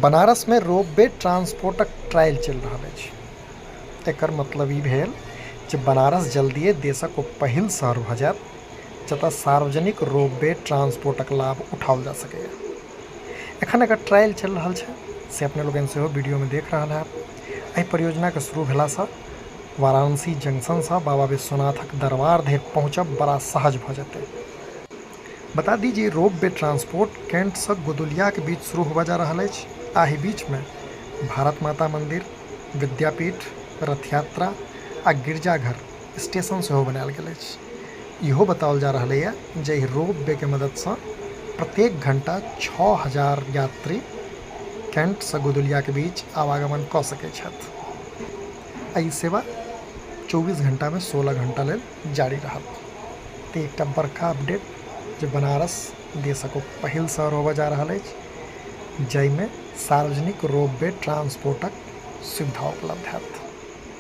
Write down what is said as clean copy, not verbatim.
बनारस में ropeway ट्रांसपोर्टक trial चल रहा अछि। एकर मतलब ई भेल जे बनारस जल्दिए देशक ओ पहिल शहर भऽ जायत जतऽ सार्वजनिक रोपवे ट्रांसपोर्टक लाभ उठाओल जा सकैए। एखन एकर ट्रायल चल रहल छै से अपने लोगन सेहो वीडियो में देख रहल हैब। एहि परियोजना के शुरू भेलासँ वाराणसी जंक्शनसँ बाबा विश्वनाथक दरबार धरि पहुँचब बड़ा सहज भऽ जेतै। बता दी जे रोपवे ट्रांसपोर्ट कैंटसँ गोदुलिया के बीच शुरू होबऽ जा रहल अछि। आहि बीच में भारत माता मंदिर, विद्यापीठ, रथ यात्रा आ गिरजाघर स्टेशन सेहो बनायल गेल अछि। इहो बताओल जा रहल है जे रोपवे के मददसँ प्रत्येक घंटा 6000 यात्री कैंटसँ गोदुलिया के बीच आवागमन कऽ सकैत छथि। एहि सेवा 24 घंटा में 16 घंटा लेल जारी रहत। तऽ एकटा बड़का अपडेट जे बनारस देशक पहिल शहर होबऽ जा रहल अछि जाहिमे सार्वजनिक रोपवे ट्रांसपोर्टक सुविधा उपलब्ध हैत।